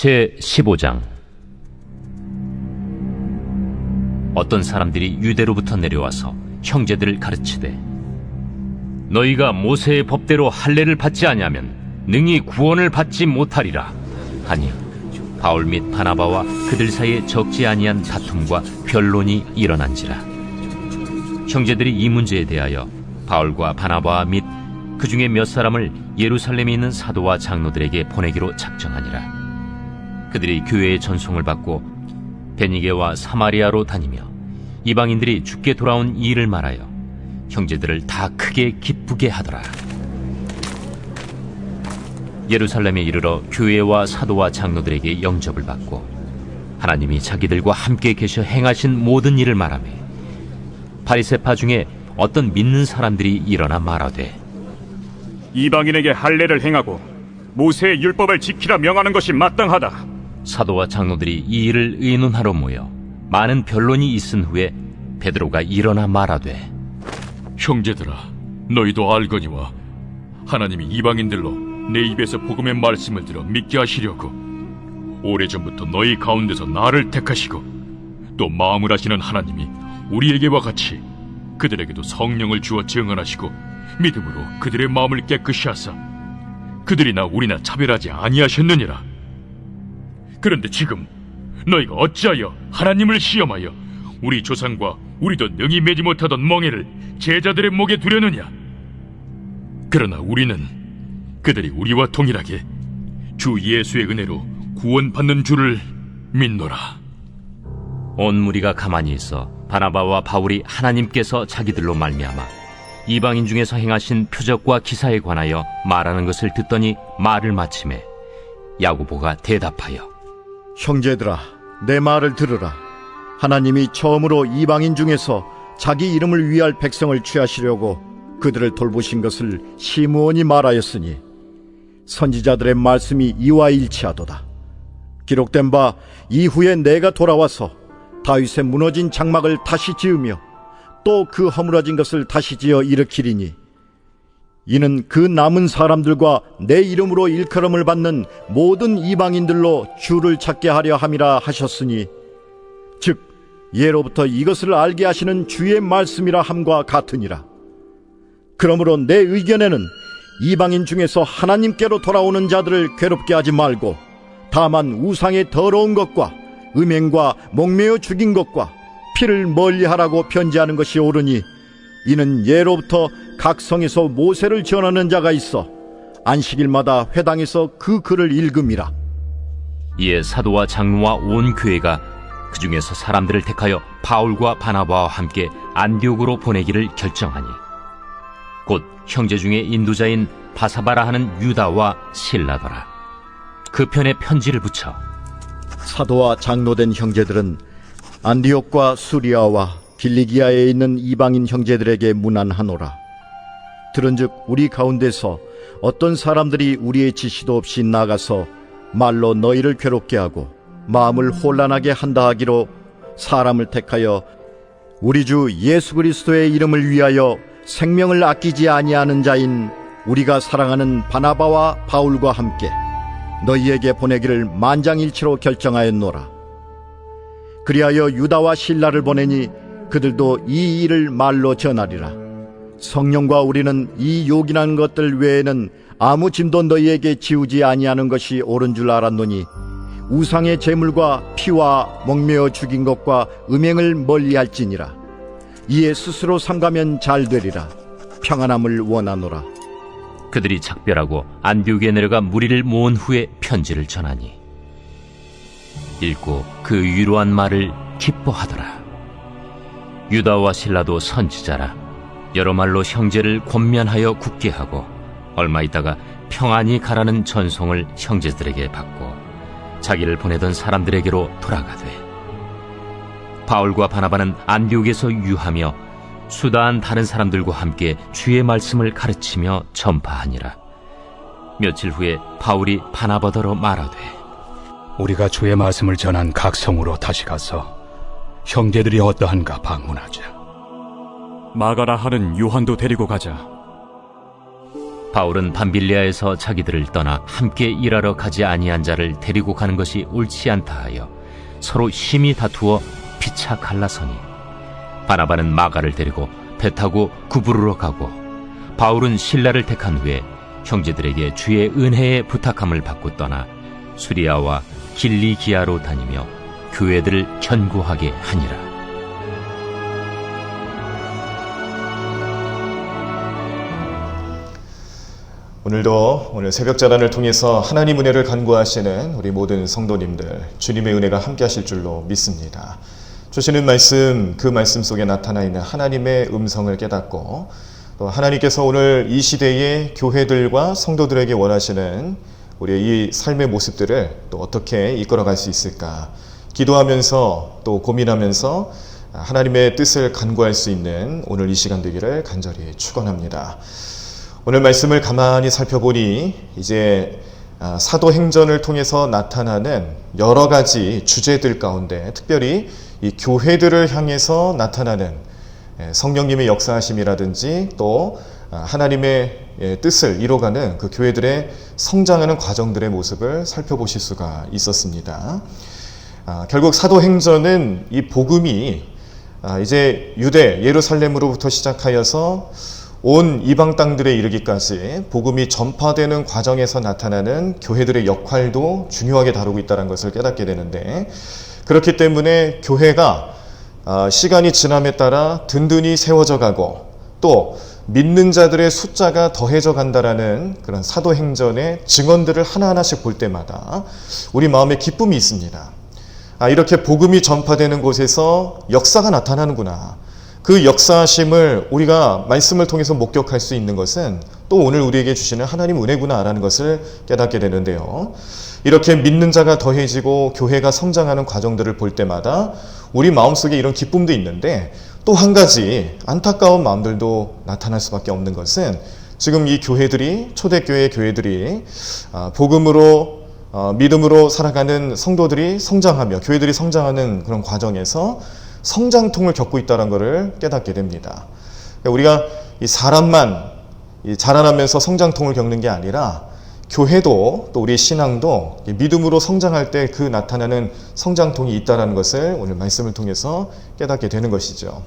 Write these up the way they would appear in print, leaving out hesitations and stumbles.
제15장. 어떤 사람들이 유대로부터 내려와서 형제들을 가르치되, 너희가 모세의 법대로 할례를 받지 아니하면 능히 구원을 받지 못하리라 하니, 바울 및 바나바와 그들 사이에 적지 아니한 다툼과 변론이 일어난지라. 형제들이 이 문제에 대하여 바울과 바나바 및 그 중에 몇 사람을 예루살렘에 있는 사도와 장로들에게 보내기로 작정하니라. 그들이 교회의 전송을 받고 베니게와 사마리아로 다니며 이방인들이 죽게 돌아온 이 일을 말하여 형제들을 다 크게 기쁘게 하더라. 예루살렘에 이르러 교회와 사도와 장로들에게 영접을 받고 하나님이 자기들과 함께 계셔 행하신 모든 일을 말하며, 바리새파 중에 어떤 믿는 사람들이 일어나 말하되, 이방인에게 할례를 행하고 모세의 율법을 지키라 명하는 것이 마땅하다. 사도와 장로들이 이 일을 의논하러 모여 많은 변론이 있은 후에 베드로가 일어나 말하되, 형제들아, 너희도 알거니와 하나님이 이방인들로 내 입에서 복음의 말씀을 들어 믿게 하시려고 오래전부터 너희 가운데서 나를 택하시고, 또 마음을 하시는 하나님이 우리에게와 같이 그들에게도 성령을 주어 증언하시고 믿음으로 그들의 마음을 깨끗이 하사 그들이나 우리나 차별하지 아니하셨느니라. 그런데 지금 너희가 어찌하여 하나님을 시험하여 우리 조상과 우리도 능히 매지 못하던 멍에를 제자들의 목에 두려느냐? 그러나 우리는 그들이 우리와 동일하게 주 예수의 은혜로 구원받는 줄을 믿노라. 온 무리가 가만히 있어 바나바와 바울이 하나님께서 자기들로 말미암아 이방인 중에서 행하신 표적과 기사에 관하여 말하는 것을 듣더니 말을 마치매 야고보가 대답하여, 형제들아, 내 말을 들으라. 하나님이 처음으로 이방인 중에서 자기 이름을 위할 백성을 취하시려고 그들을 돌보신 것을 시므온이 말하였으니 선지자들의 말씀이 이와 일치하도다. 기록된 바 이후에 내가 돌아와서 다윗의 무너진 장막을 다시 지으며 또 그 허물어진 것을 다시 지어 일으키리니, 이는 그 남은 사람들과 내 이름으로 일컬음을 받는 모든 이방인들로 주를 찾게 하려 함이라 하셨으니, 즉 예로부터 이것을 알게 하시는 주의 말씀이라 함과 같으니라. 그러므로 내 의견에는 이방인 중에서 하나님께로 돌아오는 자들을 괴롭게 하지 말고, 다만 우상의 더러운 것과 음행과 목매어 죽인 것과 피를 멀리하라고 편지하는 것이 옳으니, 이는 예로부터 각 성에서 모세를 전하는 자가 있어 안식일마다 회당에서 그 글을 읽음이라. 이에 사도와 장로와 온 교회가 그 중에서 사람들을 택하여 바울과 바나바와 함께 안디옥으로 보내기를 결정하니, 곧 형제 중에 인도자인 바사바라 하는 유다와 실라더라. 그 편에 편지를 붙여 사도와 장로된 형제들은 안디옥과 수리아와 길리기아에 있는 이방인 형제들에게 문안하노라. 들은즉 우리 가운데서 어떤 사람들이 우리의 지시도 없이 나가서 말로 너희를 괴롭게 하고 마음을 혼란하게 한다 하기로 사람을 택하여 우리 주 예수 그리스도의 이름을 위하여 생명을 아끼지 아니하는 자인 우리가 사랑하는 바나바와 바울과 함께 너희에게 보내기를 만장일치로 결정하였노라. 그리하여 유다와 실라를 보내니 그들도 이 일을 말로 전하리라. 성령과 우리는 이 요긴한 것들 외에는 아무 짐도 너희에게 지우지 아니하는 것이 옳은 줄 알았노니, 우상의 제물과 피와 목매어 죽인 것과 음행을 멀리할지니라. 이에 스스로 삼가면 잘 되리라. 평안함을 원하노라. 그들이 작별하고 안디옥에 내려가 무리를 모은 후에 편지를 전하니, 읽고 그 위로한 말을 기뻐하더라. 유다와 실라도 선지자라 여러 말로 형제를 권면하여 굳게 하고, 얼마 있다가 평안히 가라는 전송을 형제들에게 받고 자기를 보내던 사람들에게로 돌아가되, 바울과 바나바는 안디옥에서 유하며 수다한 다른 사람들과 함께 주의 말씀을 가르치며 전파하니라. 며칠 후에 바울이 바나바더러 말하되, 우리가 주의 말씀을 전한 각 성으로 다시 가서 형제들이 어떠한가 방문하자. 마가라 하는 요한도 데리고 가자. 바울은 밤빌리아에서 자기들을 떠나 함께 일하러 가지 아니한 자를 데리고 가는 것이 옳지 않다 하여 서로 심히 다투어 피차 갈라서니 바나바는 마가를 데리고 배 타고 구부르러 가고 바울은 실라를 택한 후에 형제들에게 주의 은혜에 부탁함을 받고 떠나 수리아와 길리기아로 다니며 교회들을 견고하게 하니라. 오늘도 오늘 새벽 자단을 통해서 하나님 은혜를 간구하시는 우리 모든 성도님들 주님의 은혜가 함께 하실 줄로 믿습니다. 주시는 말씀, 그 말씀 속에 나타나 있는 하나님의 음성을 깨닫고 또 하나님께서 오늘 이 시대의 교회들과 성도들에게 원하시는 우리의 이 삶의 모습들을 또 어떻게 이끌어갈 수 있을까 기도하면서 또 고민하면서 하나님의 뜻을 간구할 수 있는 오늘 이 시간 되기를 간절히 축원합니다. 오늘 말씀을 가만히 살펴보니 이제 사도행전을 통해서 나타나는 여러 가지 주제들 가운데 특별히 이 교회들을 향해서 나타나는 성령님의 역사하심이라든지 또 하나님의 뜻을 이뤄가는 그 교회들의 성장하는 과정들의 모습을 살펴보실 수가 있었습니다. 결국 사도행전은 이 복음이 이제 유대 예루살렘으로부터 시작하여서 온 이방 땅들에 이르기까지 복음이 전파되는 과정에서 나타나는 교회들의 역할도 중요하게 다루고 있다는 것을 깨닫게 되는데, 그렇기 때문에 교회가 시간이 지남에 따라 든든히 세워져 가고 또 믿는 자들의 숫자가 더해져 간다라는 그런 사도행전의 증언들을 하나하나씩 볼 때마다 우리 마음에 기쁨이 있습니다. 이렇게 복음이 전파되는 곳에서 역사가 나타나는구나. 그 역사하심을 우리가 말씀을 통해서 목격할 수 있는 것은 또 오늘 우리에게 주시는 하나님 은혜구나라는 것을 깨닫게 되는데요. 이렇게 믿는 자가 더해지고 교회가 성장하는 과정들을 볼 때마다 우리 마음속에 이런 기쁨도 있는데 또 한 가지 안타까운 마음들도 나타날 수밖에 없는 것은 지금 이 교회들이 초대교회 교회들이 복음으로 믿음으로 살아가는 성도들이 성장하며 교회들이 성장하는 그런 과정에서 성장통을 겪고 있다는 것을 깨닫게 됩니다. 우리가 이 사람만 자라나면서 성장통을 겪는 게 아니라 교회도 또 우리 신앙도 믿음으로 성장할 때 그 나타나는 성장통이 있다는 것을 오늘 말씀을 통해서 깨닫게 되는 것이죠.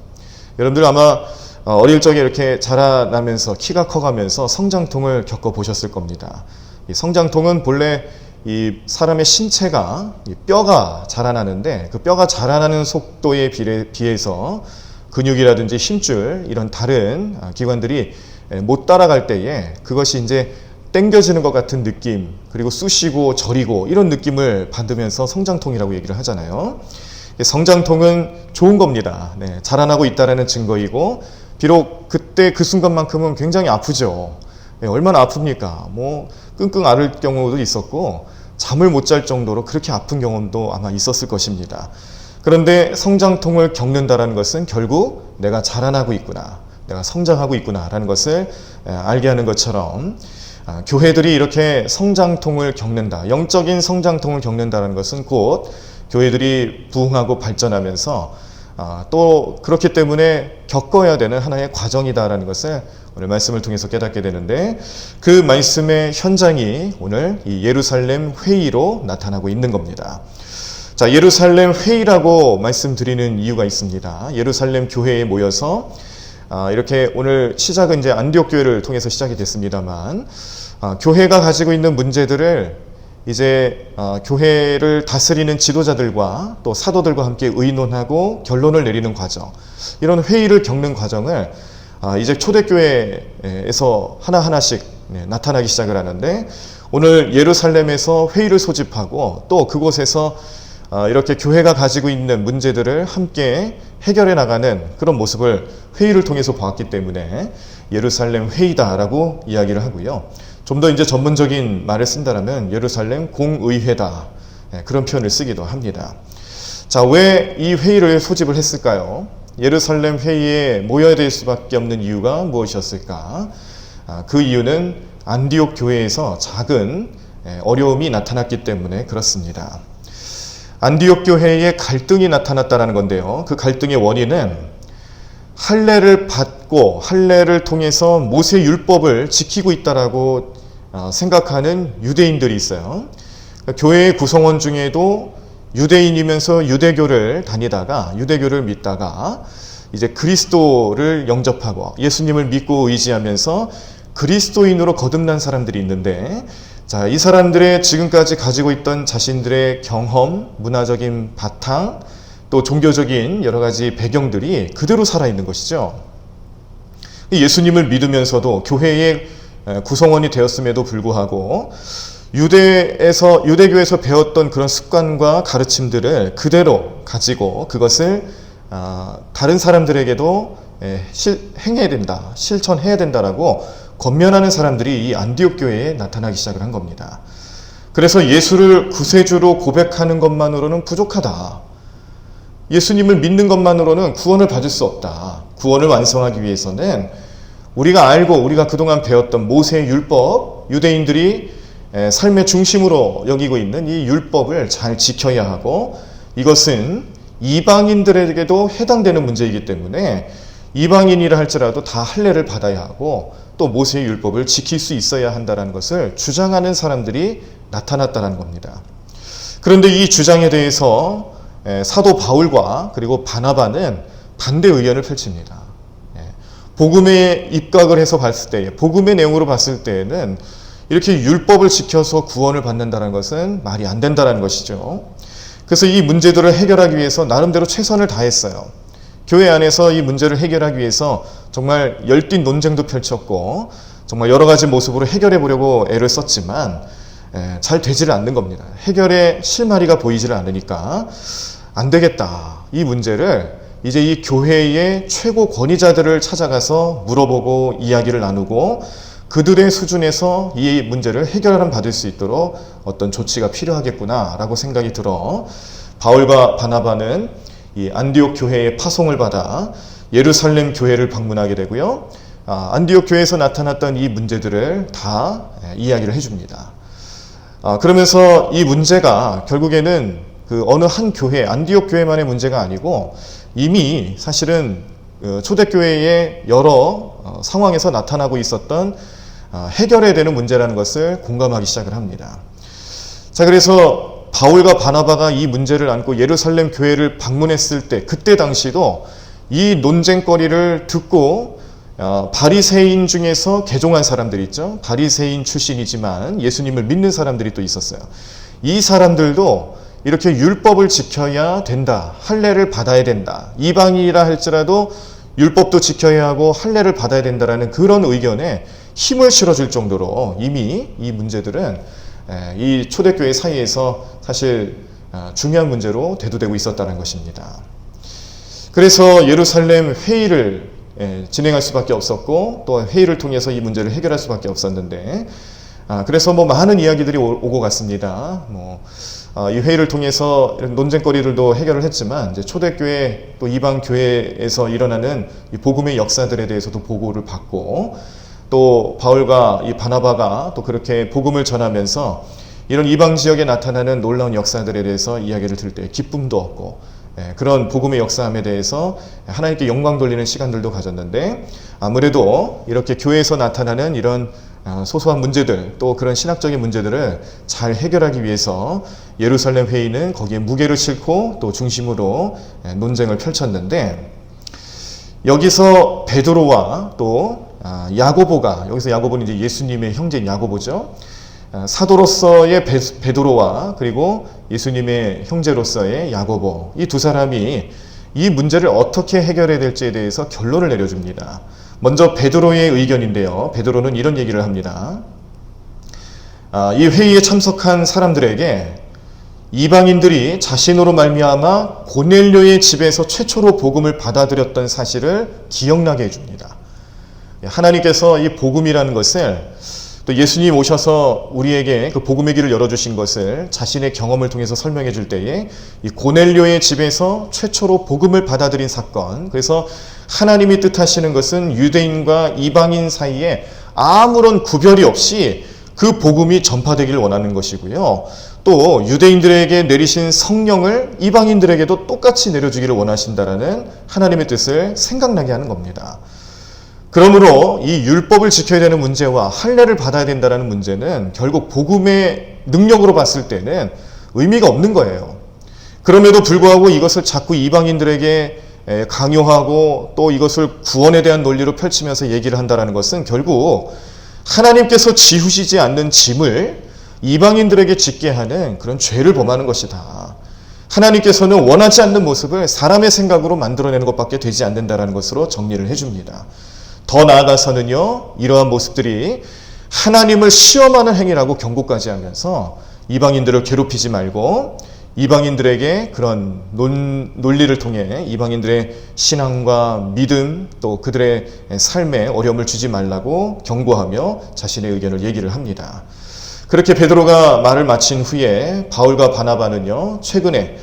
여러분들 아마 어릴 적에 이렇게 자라나면서 키가 커가면서 성장통을 겪어보셨을 겁니다. 이 성장통은 본래 이 사람의 신체가 뼈가 자라나는데 그 뼈가 자라나는 속도에 비해서 근육이라든지 힘줄 이런 다른 기관들이 못 따라갈 때에 그것이 이제 당겨지는 것 같은 느낌, 그리고 쑤시고 저리고 이런 느낌을 받으면서 성장통이라고 얘기를 하잖아요. 성장통은 좋은 겁니다. 자라나고 있다는 증거이고 비록 그때 그 순간만큼은 굉장히 아프죠. 얼마나 아픕니까? 뭐 끙끙 앓을 경우도 있었고 잠을 못 잘 정도로 그렇게 아픈 경험도 아마 있었을 것입니다. 그런데 성장통을 겪는다는 것은 결국 내가 자라나고 있구나, 내가 성장하고 있구나라는 것을 알게 하는 것처럼 교회들이 이렇게 성장통을 겪는다, 영적인 성장통을 겪는다는 것은 곧 교회들이 부흥하고 발전하면서 또 그렇기 때문에 겪어야 되는 하나의 과정이다라는 것을 오늘 말씀을 통해서 깨닫게 되는데, 그 말씀의 현장이 오늘 이 예루살렘 회의로 나타나고 있는 겁니다. 자, 예루살렘 회의라고 말씀드리는 이유가 있습니다. 예루살렘 교회에 모여서 이렇게 오늘 시작은 이제 안디옥 교회를 통해서 시작이 됐습니다만 교회가 가지고 있는 문제들을 이제 교회를 다스리는 지도자들과 또 사도들과 함께 의논하고 결론을 내리는 과정, 이런 회의를 겪는 과정을 이제 초대교회에서 하나하나씩 나타나기 시작을 하는데, 오늘 예루살렘에서 회의를 소집하고 또 그곳에서 이렇게 교회가 가지고 있는 문제들을 함께 해결해 나가는 그런 모습을 회의를 통해서 보았기 때문에 예루살렘 회의다라고 이야기를 하고요. 좀 더 이제 전문적인 말을 쓴다라면 예루살렘 공의회다, 그런 표현을 쓰기도 합니다. 자, 왜 이 회의를 소집을 했을까요? 예루살렘 회의에 모여야 될 수밖에 없는 이유가 무엇이었을까? 그 이유는 안디옥 교회에서 작은 어려움이 나타났기 때문에 그렇습니다. 안디옥 교회에 갈등이 나타났다는 건데요. 그 갈등의 원인은 할례를 받고 할례를 통해서 모세 율법을 지키고 있다라고 생각하는 유대인들이 있어요. 교회의 구성원 중에도 유대인이면서 유대교를 다니다가 유대교를 믿다가 이제 그리스도를 영접하고 예수님을 믿고 의지하면서 그리스도인으로 거듭난 사람들이 있는데, 자, 이 사람들의 지금까지 가지고 있던 자신들의 경험, 문화적인 바탕, 또 종교적인 여러 가지 배경들이 그대로 살아있는 것이죠. 예수님을 믿으면서도 교회의 구성원이 되었음에도 불구하고 유대교에서 배웠던 그런 습관과 가르침들을 그대로 가지고 그것을 다른 사람들에게도 행해야 된다, 실천해야 된다라고 권면하는 사람들이 이 안디옥 교회에 나타나기 시작을 한 겁니다. 그래서 예수를 구세주로 고백하는 것만으로는 부족하다. 예수님을 믿는 것만으로는 구원을 받을 수 없다. 구원을 완성하기 위해서는 우리가 알고 우리가 그동안 배웠던 모세의 율법, 유대인들이 삶의 중심으로 여기고 있는 이 율법을 잘 지켜야 하고, 이것은 이방인들에게도 해당되는 문제이기 때문에 이방인이라 할지라도 다 할례를 받아야 하고 또 모세의 율법을 지킬 수 있어야 한다는 것을 주장하는 사람들이 나타났다는 겁니다. 그런데 이 주장에 대해서 사도 바울과 그리고 바나바는 반대 의견을 펼칩니다. 복음에 입각을 해서 봤을 때, 복음의 내용으로 봤을 때에는 이렇게 율법을 지켜서 구원을 받는다는 것은 말이 안 된다는 것이죠. 그래서 이 문제들을 해결하기 위해서 나름대로 최선을 다했어요. 교회 안에서 이 문제를 해결하기 위해서 정말 열띤 논쟁도 펼쳤고 정말 여러 가지 모습으로 해결해 보려고 애를 썼지만 잘 되지를 않는 겁니다. 해결의 실마리가 보이지를 않으니까 안 되겠다. 이 문제를 이제 이 교회의 최고 권위자들을 찾아가서 물어보고 이야기를 나누고 그들의 수준에서 이 문제를 해결을 받을 수 있도록 어떤 조치가 필요하겠구나라고 생각이 들어 바울과 바나바는 이 안디옥 교회의 파송을 받아 예루살렘 교회를 방문하게 되고요. 안디옥 교회에서 나타났던 이 문제들을 다 이야기를 해줍니다. 그러면서 이 문제가 결국에는 그 어느 한 교회, 안디옥 교회만의 문제가 아니고 이미 사실은 초대교회의 여러 상황에서 나타나고 있었던 해결해야 되는 문제라는 것을 공감하기 시작을 합니다. 자, 그래서 바울과 바나바가 이 문제를 안고 예루살렘 교회를 방문했을 때, 그때 당시도 이 논쟁거리를 듣고 바리새인 중에서 개종한 사람들이 있죠. 바리새인 출신이지만 예수님을 믿는 사람들이 또 있었어요. 이 사람들도 이렇게 율법을 지켜야 된다, 할례를 받아야 된다, 이방인이라 할지라도 율법도 지켜야 하고 할례를 받아야 된다라는 그런 의견에 힘을 실어줄 정도로 이미 이 문제들은 이 초대교회 사이에서 사실 중요한 문제로 대두되고 있었다는 것입니다. 그래서 예루살렘 회의를 진행할 수밖에 없었고 또 회의를 통해서 이 문제를 해결할 수밖에 없었는데, 그래서 많은 이야기들이 오고 갔습니다. 이 회의를 통해서 이런 논쟁거리들도 해결을 했지만 이제 초대교회 또 이방 교회에서 일어나는 이 복음의 역사들에 대해서도 보고를 받고, 또 바울과 이 바나바가 또 그렇게 복음을 전하면서 이런 이방 지역에 나타나는 놀라운 역사들에 대해서 이야기를 들을 때 기쁨도 얻고 그런 복음의 역사함에 대해서 하나님께 영광 돌리는 시간들도 가졌는데, 아무래도 이렇게 교회에서 나타나는 이런 소소한 문제들 또 그런 신학적인 문제들을 잘 해결하기 위해서 예루살렘 회의는 거기에 무게를 싣고 또 중심으로 논쟁을 펼쳤는데, 여기서 베드로와 또 야고보가, 여기서 야고보는 이제 예수님의 형제인 야고보죠. 사도로서의 베드로와 그리고 예수님의 형제로서의 야고보, 이 두 사람이 이 문제를 어떻게 해결해야 될지에 대해서 결론을 내려줍니다. 먼저 베드로의 의견인데요. 베드로는 이런 얘기를 합니다. 이 회의에 참석한 사람들에게 이방인들이 자신으로 말미암아 고넬료의 집에서 최초로 복음을 받아들였던 사실을 기억나게 해줍니다. 하나님께서 이 복음이라는 것을, 또 예수님 오셔서 우리에게 그 복음의 길을 열어주신 것을 자신의 경험을 통해서 설명해 줄 때에 이 고넬료의 집에서 최초로 복음을 받아들인 사건, 그래서 하나님이 뜻하시는 것은 유대인과 이방인 사이에 아무런 구별이 없이 그 복음이 전파되기를 원하는 것이고요. 또 유대인들에게 내리신 성령을 이방인들에게도 똑같이 내려주기를 원하신다라는 하나님의 뜻을 생각나게 하는 겁니다. 그러므로 이 율법을 지켜야 되는 문제와 할례를 받아야 된다는 문제는 결국 복음의 능력으로 봤을 때는 의미가 없는 거예요. 그럼에도 불구하고 이것을 자꾸 이방인들에게 강요하고 또 이것을 구원에 대한 논리로 펼치면서 얘기를 한다는 것은 결국 하나님께서 지우시지 않는 짐을 이방인들에게 짓게 하는 그런 죄를 범하는 것이다. 하나님께서는 원하지 않는 모습을 사람의 생각으로 만들어내는 것밖에 되지 않는다는 것으로 정리를 해줍니다. 더 나아가서는요, 이러한 모습들이 하나님을 시험하는 행위라고 경고까지 하면서 이방인들을 괴롭히지 말고 이방인들에게 그런 논리를 통해 이방인들의 신앙과 믿음 또 그들의 삶에 어려움을 주지 말라고 경고하며 자신의 의견을 얘기를 합니다. 그렇게 베드로가 말을 마친 후에 바울과 바나바는요, 최근에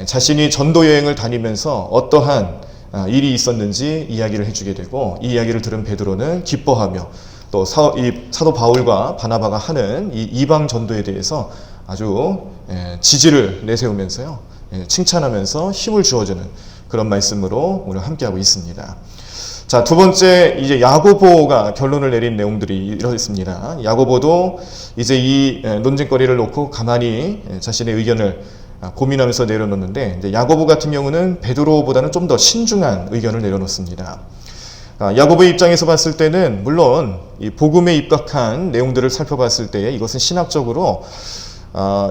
자신이 전도 여행을 다니면서 어떠한 일이 있었는지 이야기를 해주게 되고, 이 이야기를 들은 베드로는 기뻐하며 또 사도 바울과 바나바가 하는 이 이방 전도에 대해서 아주 지지를 내세우면서요, 칭찬하면서 힘을 주어주는 그런 말씀으로 오늘 함께하고 있습니다. 자, 두 번째, 이제 야고보가 결론을 내린 내용들이 이렇습니다. 야고보도 이제 이 논쟁거리를 놓고 가만히 자신의 의견을 고민하면서 내려놓는데, 이제 야고보 같은 경우는 베드로보다는 좀 더 신중한 의견을 내려놓습니다. 야고보의 입장에서 봤을 때는 물론 이 복음에 입각한 내용들을 살펴봤을 때 이것은 신학적으로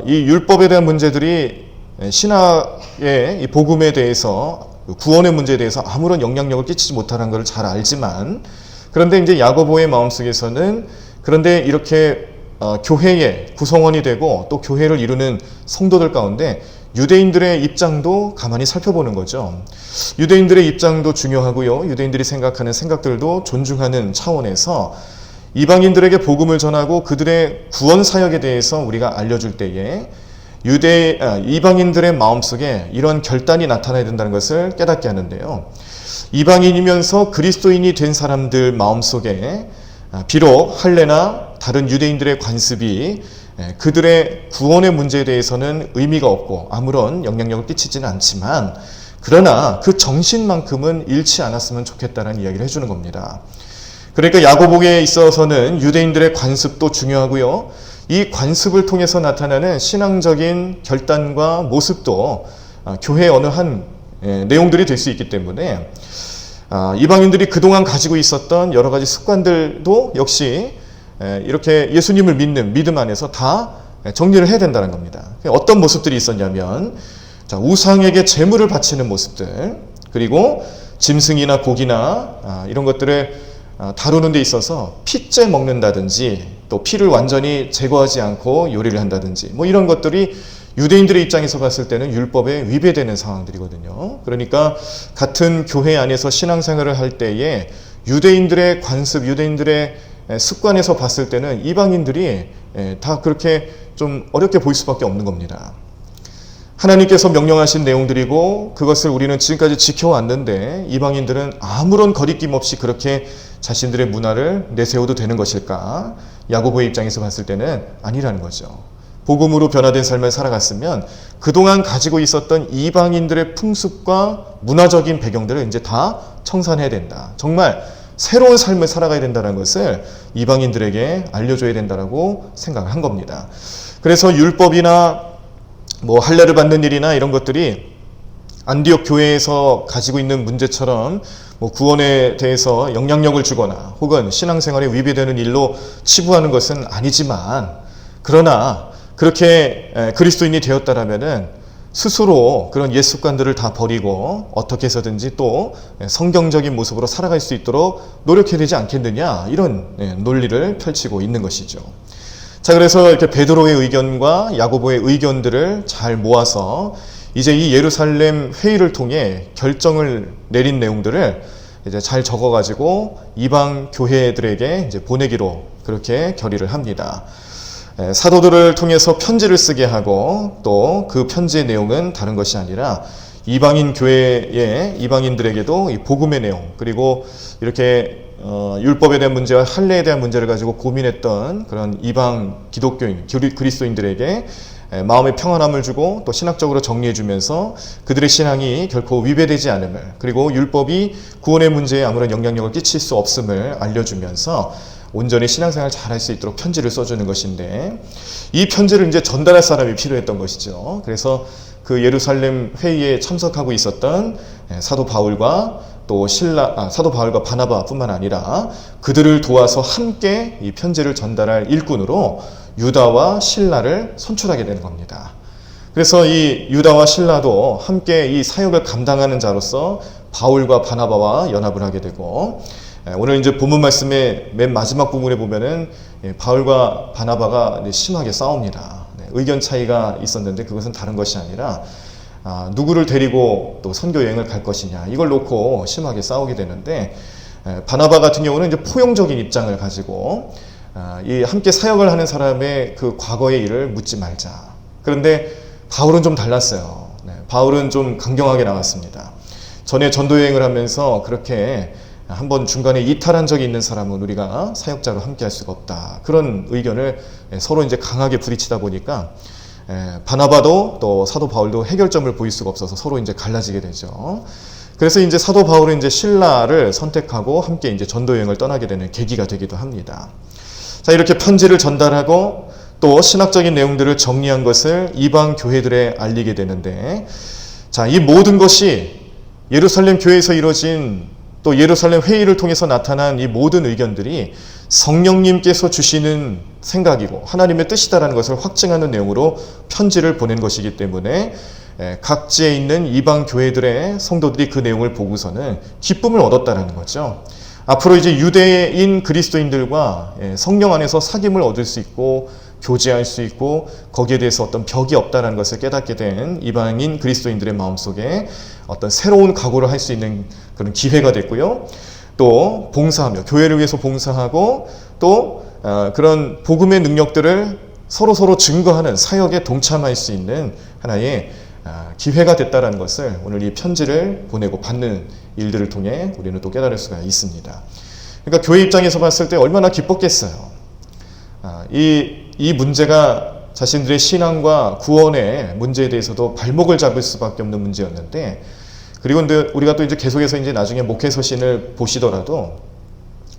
이 율법에 대한 문제들이 신학의 이 복음에 대해서, 구원의 문제에 대해서 아무런 영향력을 끼치지 못하는 것을 잘 알지만, 그런데 이제 야고보의 마음속에서는 그런데 이렇게 교회의 구성원이 되고 또 교회를 이루는 성도들 가운데 유대인들의 입장도 가만히 살펴보는 거죠. 유대인들의 입장도 중요하고요, 유대인들이 생각하는 생각들도 존중하는 차원에서 이방인들에게 복음을 전하고 그들의 구원 사역에 대해서 우리가 알려줄 때에 이방인들의 마음속에 이런 결단이 나타나야 된다는 것을 깨닫게 하는데요. 이방인이면서 그리스도인이 된 사람들 마음속에 비록 할례나 다른 유대인들의 관습이 그들의 구원의 문제에 대해서는 의미가 없고 아무런 영향력을 끼치지는 않지만, 그러나 그 정신만큼은 잃지 않았으면 좋겠다는 이야기를 해주는 겁니다. 그러니까 야고보에 있어서는 유대인들의 관습도 중요하고요, 이 관습을 통해서 나타나는 신앙적인 결단과 모습도 교회의 어느 한 내용들이 될 수 있기 때문에 이방인들이 그동안 가지고 있었던 여러 가지 습관들도 역시 이렇게 예수님을 믿는 믿음 안에서 다 정리를 해야 된다는 겁니다. 어떤 모습들이 있었냐면, 우상에게 제물을 바치는 모습들, 그리고 짐승이나 고기나 이런 것들을 다루는 데 있어서 피째 먹는다든지 또 피를 완전히 제거하지 않고 요리를 한다든지 뭐 이런 것들이 유대인들의 입장에서 봤을 때는 율법에 위배되는 상황들이거든요. 그러니까 같은 교회 안에서 신앙생활을 할 때에 유대인들의 관습, 유대인들의 습관에서 봤을 때는 이방인들이 다 그렇게 좀 어렵게 보일 수밖에 없는 겁니다. 하나님께서 명령하신 내용들이고 그것을 우리는 지금까지 지켜왔는데 이방인들은 아무런 거리낌 없이 그렇게 자신들의 문화를 내세워도 되는 것일까? 야고보의 입장에서 봤을 때는 아니라는 거죠. 복음으로 변화된 삶을 살아갔으면 그동안 가지고 있었던 이방인들의 풍습과 문화적인 배경들을 이제 다 청산해야 된다. 정말 새로운 삶을 살아가야 된다는 것을 이방인들에게 알려줘야 된다고 생각을 한 겁니다. 그래서 율법이나 뭐 할례를 받는 일이나 이런 것들이 안디옥 교회에서 가지고 있는 문제처럼 뭐 구원에 대해서 영향력을 주거나 혹은 신앙생활에 위배되는 일로 치부하는 것은 아니지만, 그러나 그렇게 그리스도인이 되었다라면은 스스로 그런 옛 습관들을 다 버리고 어떻게 해서든지 또 성경적인 모습으로 살아갈 수 있도록 노력해야 되지 않겠느냐, 이런 논리를 펼치고 있는 것이죠. 자, 그래서 이렇게 베드로의 의견과 야고보의 의견들을 잘 모아서 이제 이 예루살렘 회의를 통해 결정을 내린 내용들을 이제 잘 적어가지고 이방 교회들에게 이제 보내기로 그렇게 결의를 합니다. 사도들을 통해서 편지를 쓰게 하고 또 그 편지의 내용은 다른 것이 아니라 이방인 교회의 이방인들에게도 이 복음의 내용, 그리고 이렇게 율법에 대한 문제와 할례에 대한 문제를 가지고 고민했던 그런 이방 기독교인, 그리스도인들에게 마음의 평안함을 주고 또 신학적으로 정리해주면서 그들의 신앙이 결코 위배되지 않음을, 그리고 율법이 구원의 문제에 아무런 영향력을 끼칠 수 없음을 알려주면서 온전히 신앙생활을 잘할 수 있도록 편지를 써주는 것인데, 이 편지를 이제 전달할 사람이 필요했던 것이죠. 그래서 그 예루살렘 회의에 참석하고 있었던 사도 바울과 또 사도 바울과 바나바뿐만 아니라 그들을 도와서 함께 이 편지를 전달할 일꾼으로 유다와 실라를 선출하게 되는 겁니다. 그래서 이 유다와 실라도 함께 이 사역을 감당하는 자로서 바울과 바나바와 연합을 하게 되고, 오늘 이제 본문 말씀의 맨 마지막 부분에 보면은 바울과 바나바가 심하게 싸웁니다. 의견 차이가 있었는데 그것은 다른 것이 아니라 누구를 데리고 또 선교 여행을 갈 것이냐, 이걸 놓고 심하게 싸우게 되는데, 바나바 같은 경우는 이제 포용적인 입장을 가지고 이 함께 사역을 하는 사람의 그 과거의 일을 묻지 말자. 그런데 바울은 좀 달랐어요. 바울은 좀 강경하게 나왔습니다. 전에 전도 여행을 하면서 그렇게 한번 중간에 이탈한 적이 있는 사람은 우리가 사역자로 함께 할 수가 없다. 그런 의견을 서로 이제 강하게 부딪히다 보니까 바나바도 또 사도 바울도 해결점을 보일 수가 없어서 서로 이제 갈라지게 되죠. 그래서 이제 사도 바울은 이제 실라를 선택하고 함께 이제 전도 여행을 떠나게 되는 계기가 되기도 합니다. 자, 이렇게 편지를 전달하고 또 신학적인 내용들을 정리한 것을 이방 교회들에 알리게 되는데, 자, 이 모든 것이 예루살렘 교회에서 이루어진 또 예루살렘 회의를 통해서 나타난 이 모든 의견들이 성령님께서 주시는 생각이고 하나님의 뜻이다라는 것을 확증하는 내용으로 편지를 보낸 것이기 때문에 각지에 있는 이방 교회들의 성도들이 그 내용을 보고서는 기쁨을 얻었다라는 거죠. 앞으로 이제 유대인 그리스도인들과 성령 안에서 사귐을 얻을 수 있고 교제할 수 있고 거기에 대해서 어떤 벽이 없다는 것을 깨닫게 된 이방인 그리스도인들의 마음속에 어떤 새로운 각오를 할 수 있는 그런 기회가 됐고요. 또 봉사하며 교회를 위해서 봉사하고 또 그런 복음의 능력들을 서로 증거하는 사역에 동참할 수 있는 하나의 기회가 됐다는 것을 오늘 이 편지를 보내고 받는 일들을 통해 우리는 또 깨달을 수가 있습니다. 그러니까 교회 입장에서 봤을 때 얼마나 기뻤겠어요. 이 문제가 자신들의 신앙과 구원의 문제에 대해서도 발목을 잡을 수밖에 없는 문제였는데, 그리고 근데 우리가 또 이제 계속해서 이제 나중에 목회 서신을 보시더라도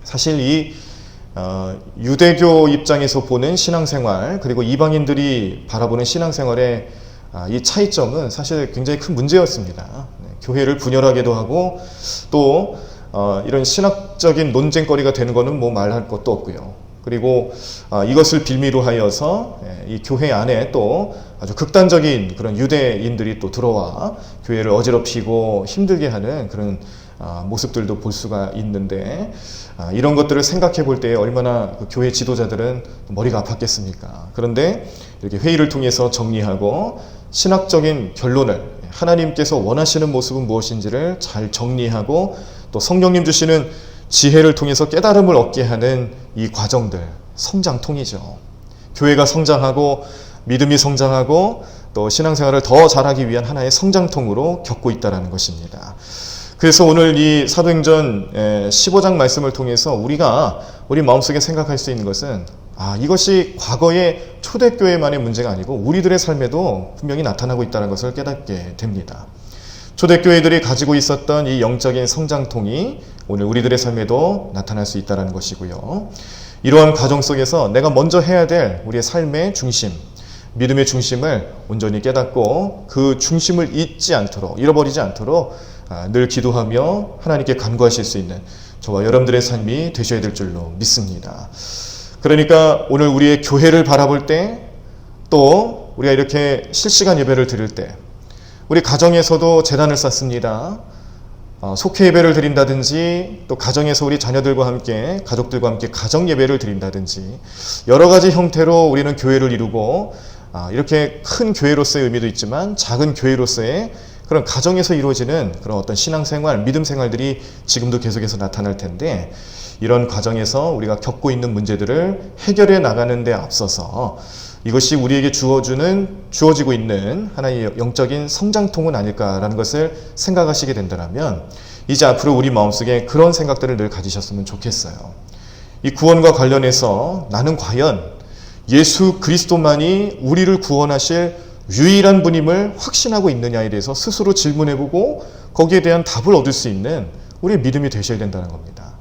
사실 이 유대교 입장에서 보는 신앙생활, 그리고 이방인들이 바라보는 신앙생활의 이 차이점은 사실 굉장히 큰 문제였습니다. 교회를 분열하기도 하고 또 이런 신학적인 논쟁거리가 되는 것은 뭐 말할 것도 없고요. 그리고 이것을 빌미로 하여서 이 교회 안에 또 아주 극단적인 그런 유대인들이 또 들어와 교회를 어지럽히고 힘들게 하는 그런 모습들도 볼 수가 있는데, 이런 것들을 생각해 볼 때 얼마나 그 교회 지도자들은 머리가 아팠겠습니까? 그런데 이렇게 회의를 통해서 정리하고 신학적인 결론을, 하나님께서 원하시는 모습은 무엇인지를 잘 정리하고 또 성령님 주시는 지혜를 통해서 깨달음을 얻게 하는 이 과정들, 성장통이죠. 교회가 성장하고 믿음이 성장하고 또 신앙생활을 더 잘하기 위한 하나의 성장통으로 겪고 있다는 것입니다. 그래서 오늘 이 사도행전 15장 말씀을 통해서 우리가 우리 마음속에 생각할 수 있는 것은, 이것이 과거의 초대교회만의 문제가 아니고 우리들의 삶에도 분명히 나타나고 있다는 것을 깨닫게 됩니다. 초대교회들이 가지고 있었던 이 영적인 성장통이 오늘 우리들의 삶에도 나타날 수 있다는 것이고요. 이러한 과정 속에서 내가 먼저 해야 될 우리의 삶의 중심, 믿음의 중심을 온전히 깨닫고 그 중심을 잊지 않도록, 잃어버리지 않도록 늘 기도하며 하나님께 간구하실 수 있는 저와 여러분들의 삶이 되셔야 될 줄로 믿습니다. 그러니까 오늘 우리의 교회를 바라볼 때, 또 우리가 이렇게 실시간 예배를 드릴 때, 우리 가정에서도 제단을 쌓습니다. 속회 예배를 드린다든지 또 가정에서 우리 자녀들과 함께, 가족들과 함께 가정 예배를 드린다든지 여러 가지 형태로 우리는 교회를 이루고, 이렇게 큰 교회로서의 의미도 있지만 작은 교회로서의 그런 가정에서 이루어지는 그런 어떤 신앙생활, 믿음 생활들이 지금도 계속해서 나타날 텐데, 이런 과정에서 우리가 겪고 있는 문제들을 해결해 나가는 데 앞서서 이것이 우리에게 주어지고 있는 하나의 영적인 성장통은 아닐까라는 것을 생각하시게 된다면, 이제 앞으로 우리 마음속에 그런 생각들을 늘 가지셨으면 좋겠어요. 이 구원과 관련해서 나는 과연 예수 그리스도만이 우리를 구원하실 유일한 분임을 확신하고 있느냐에 대해서 스스로 질문해보고 거기에 대한 답을 얻을 수 있는 우리의 믿음이 되셔야 된다는 겁니다.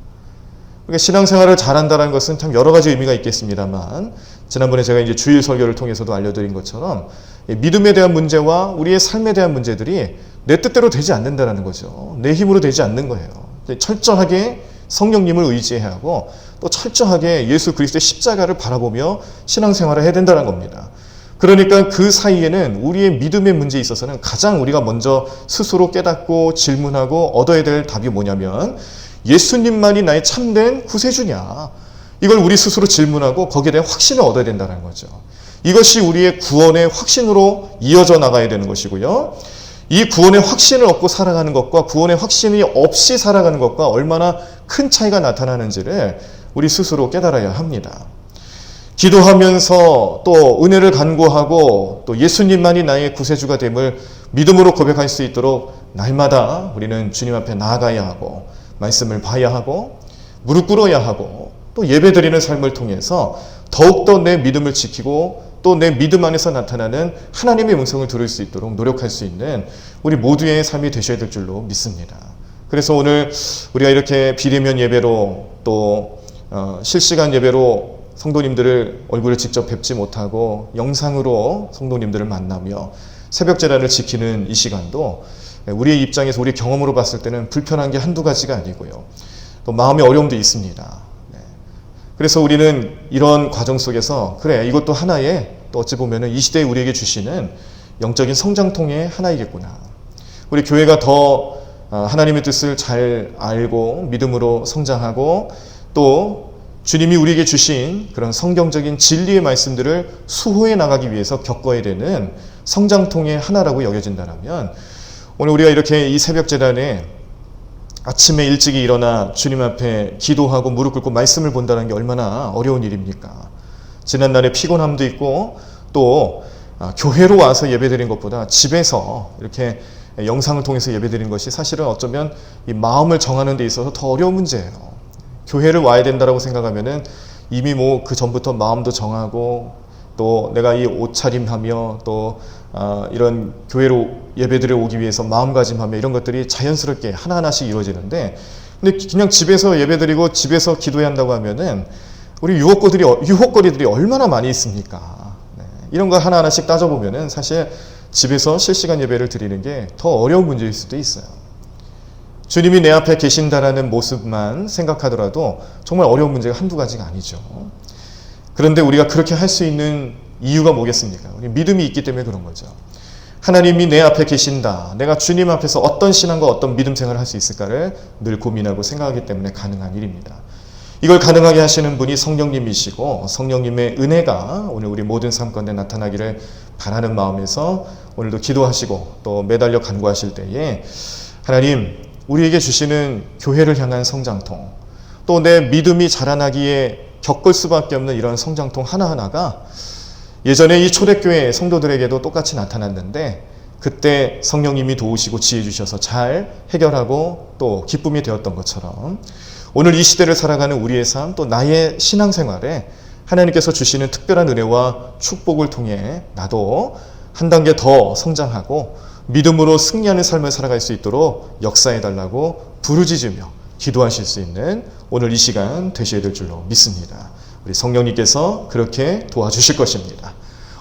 그러니까 신앙생활을 잘한다는 것은 참 여러 가지 의미가 있겠습니다만, 지난번에 제가 이제 주일 설교를 통해서도 알려드린 것처럼 믿음에 대한 문제와 우리의 삶에 대한 문제들이 내 뜻대로 되지 않는다는 거죠. 내 힘으로 되지 않는 거예요. 철저하게 성령님을 의지해야 하고 또 철저하게 예수 그리스도의 십자가를 바라보며 신앙생활을 해야 된다는 겁니다. 그러니까 그 사이에는 우리의 믿음의 문제에 있어서는 가장 우리가 먼저 스스로 깨닫고 질문하고 얻어야 될 답이 뭐냐면, 예수님만이 나의 참된 구세주냐, 이걸 우리 스스로 질문하고 거기에 대한 확신을 얻어야 된다는 거죠. 이것이 우리의 구원의 확신으로 이어져 나가야 되는 것이고요. 이 구원의 확신을 얻고 살아가는 것과 구원의 확신이 없이 살아가는 것과 얼마나 큰 차이가 나타나는지를 우리 스스로 깨달아야 합니다. 기도하면서 또 은혜를 간구하고 또 예수님만이 나의 구세주가 됨을 믿음으로 고백할 수 있도록 날마다 우리는 주님 앞에 나아가야 하고 말씀을 봐야 하고 무릎 꿇어야 하고 또 예배드리는 삶을 통해서 더욱더 내 믿음을 지키고 또 내 믿음 안에서 나타나는 하나님의 음성을 들을 수 있도록 노력할 수 있는 우리 모두의 삶이 되셔야 될 줄로 믿습니다. 그래서 오늘 우리가 이렇게 비대면 예배로 또 실시간 예배로 성도님들을 얼굴을 직접 뵙지 못하고 영상으로 성도님들을 만나며 새벽 제단을 지키는 이 시간도 우리의 입장에서 우리 경험으로 봤을 때는 불편한 게 한두 가지가 아니고요. 또 마음의 어려움도 있습니다. 그래서 우리는 이런 과정 속에서 그래, 이것도 하나의 또 어찌 보면 이 시대에 우리에게 주시는 영적인 성장통의 하나이겠구나. 우리 교회가 더 하나님의 뜻을 잘 알고 믿음으로 성장하고 또 주님이 우리에게 주신 그런 성경적인 진리의 말씀들을 수호해 나가기 위해서 겪어야 되는 성장통의 하나라고 여겨진다면, 오늘 우리가 이렇게 이 새벽 제단에 아침에 일찍이 일어나 주님 앞에 기도하고 무릎 꿇고 말씀을 본다는 게 얼마나 어려운 일입니까? 지난날에 피곤함도 있고 또 교회로 와서 예배드린 것보다 집에서 이렇게 영상을 통해서 예배드린 것이 사실은 어쩌면 이 마음을 정하는 데 있어서 더 어려운 문제예요. 교회를 와야 된다고 생각하면은 이미 뭐 그 전부터 마음도 정하고 또 내가 이 옷차림하며 또 이런 교회로 예배드려 오기 위해서 마음가짐하며 이런 것들이 자연스럽게 하나하나씩 이루어지는데, 근데 그냥 집에서 예배드리고 집에서 기도해야 한다고 하면은 우리 유혹거리들이 얼마나 많이 있습니까? 네. 이런 거 하나하나씩 따져보면은 사실 집에서 실시간 예배를 드리는 게 더 어려운 문제일 수도 있어요. 주님이 내 앞에 계신다라는 모습만 생각하더라도 정말 어려운 문제가 한두 가지가 아니죠. 그런데 우리가 그렇게 할 수 있는 이유가 뭐겠습니까? 우리 믿음이 있기 때문에 그런 거죠. 하나님이 내 앞에 계신다. 내가 주님 앞에서 어떤 신앙과 어떤 믿음 생활을 할 수 있을까를 늘 고민하고 생각하기 때문에 가능한 일입니다. 이걸 가능하게 하시는 분이 성령님이시고 성령님의 은혜가 오늘 우리 모든 삶 가운데 나타나기를 바라는 마음에서 오늘도 기도하시고 또 매달려 간구하실 때에 하나님, 우리에게 주시는 교회를 향한 성장통, 또 내 믿음이 자라나기에 겪을 수밖에 없는 이런 성장통 하나하나가 예전에 이 초대교회 성도들에게도 똑같이 나타났는데 그때 성령님이 도우시고 지혜 주셔서 잘 해결하고 또 기쁨이 되었던 것처럼 오늘 이 시대를 살아가는 우리의 삶, 또 나의 신앙생활에 하나님께서 주시는 특별한 은혜와 축복을 통해 나도 한 단계 더 성장하고 믿음으로 승리하는 삶을 살아갈 수 있도록 역사해달라고 부르짖으며 기도하실 수 있는 오늘 이 시간 되셔야 될 줄로 믿습니다. 우리 성령님께서 그렇게 도와주실 것입니다.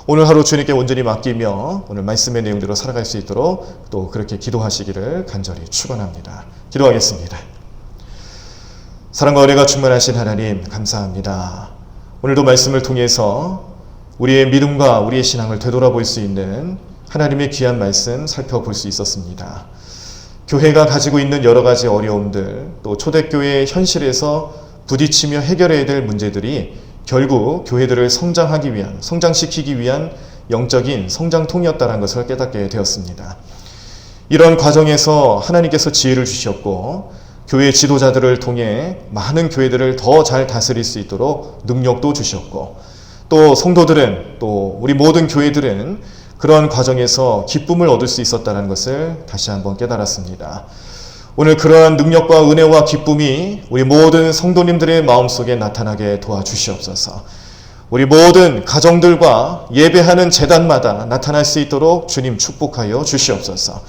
오늘 하루 주님께 온전히 맡기며 오늘 말씀의 내용대로 살아갈 수 있도록 또 그렇게 기도하시기를 간절히 축원합니다. 기도하겠습니다. 사랑과 은혜가 충만하신 하나님, 감사합니다. 오늘도 말씀을 통해서 우리의 믿음과 우리의 신앙을 되돌아볼 수 있는 하나님의 귀한 말씀 살펴볼 수 있었습니다. 교회가 가지고 있는 여러 가지 어려움들, 또 초대교회의 현실에서 부딪히며 해결해야 될 문제들이 결국 교회들을 성장시키기 위한 영적인 성장통이었다는 것을 깨닫게 되었습니다. 이런 과정에서 하나님께서 지혜를 주셨고 교회 지도자들을 통해 많은 교회들을 더 잘 다스릴 수 있도록 능력도 주셨고 또 성도들은, 또 우리 모든 교회들은 그런 과정에서 기쁨을 얻을 수 있었다는 것을 다시 한번 깨달았습니다. 오늘 그러한 능력과 은혜와 기쁨이 우리 모든 성도님들의 마음속에 나타나게 도와주시옵소서. 우리 모든 가정들과 예배하는 제단마다 나타날 수 있도록 주님 축복하여 주시옵소서.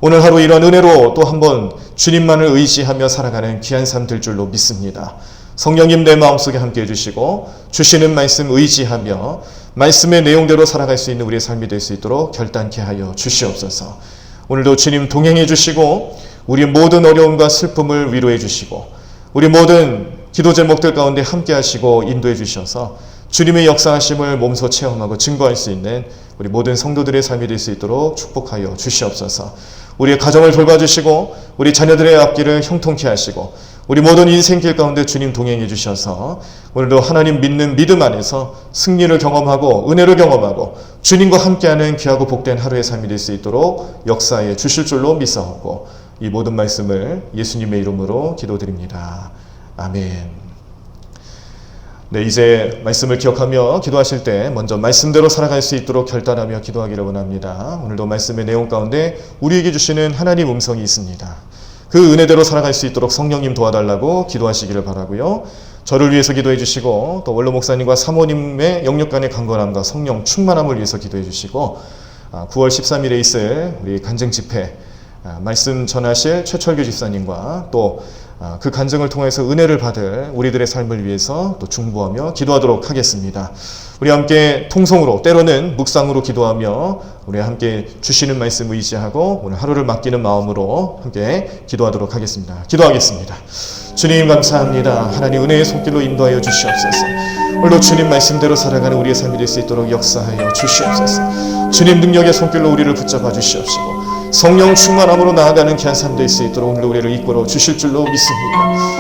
오늘 하루 이런 은혜로 또 한번 주님만을 의지하며 살아가는 귀한 삶 될 줄로 믿습니다. 성령님 내 마음속에 함께해 주시고 주시는 말씀 의지하며 말씀의 내용대로 살아갈 수 있는 우리의 삶이 될 수 있도록 결단케 하여 주시옵소서. 오늘도 주님 동행해 주시고 우리 모든 어려움과 슬픔을 위로해 주시고 우리 모든 기도 제목들 가운데 함께 하시고 인도해 주셔서 주님의 역사하심을 몸소 체험하고 증거할 수 있는 우리 모든 성도들의 삶이 될 수 있도록 축복하여 주시옵소서. 우리의 가정을 돌봐주시고 우리 자녀들의 앞길을 형통케 하시고 우리 모든 인생길 가운데 주님 동행해 주셔서 오늘도 하나님 믿는 믿음 안에서 승리를 경험하고 은혜를 경험하고 주님과 함께하는 귀하고 복된 하루의 삶이 될 수 있도록 역사해 주실 줄로 믿사오고 이 모든 말씀을 예수님의 이름으로 기도드립니다. 아멘. 네, 이제 말씀을 기억하며 기도하실 때 먼저 말씀대로 살아갈 수 있도록 결단하며 기도하기를 원합니다. 오늘도 말씀의 내용 가운데 우리에게 주시는 하나님 음성이 있습니다. 그 은혜대로 살아갈 수 있도록 성령님 도와달라고 기도하시기를 바라고요. 저를 위해서 기도해 주시고 또 원로 목사님과 사모님의 영역 간의 강건함과 성령 충만함을 위해서 기도해 주시고 9월 13일에 있을 우리 간증 집회 말씀 전하실 최철규 집사님과 또 그 간증을 통해서 은혜를 받을 우리들의 삶을 위해서 또 중보하며 기도하도록 하겠습니다. 우리 함께 통성으로 때로는 묵상으로 기도하며 우리 함께 주시는 말씀 의지하고 오늘 하루를 맡기는 마음으로 함께 기도하도록 하겠습니다. 기도하겠습니다. 주님 감사합니다. 하나님 은혜의 손길로 인도하여 주시옵소서. 오늘도 주님 말씀대로 살아가는 우리의 삶이 될 수 있도록 역사하여 주시옵소서. 주님 능력의 손길로 우리를 붙잡아 주시옵시고 성령 충만함으로 나아가는 귀한 삶 될 수 있도록 오늘 우리를 이끌어 주실 줄로 믿습니다.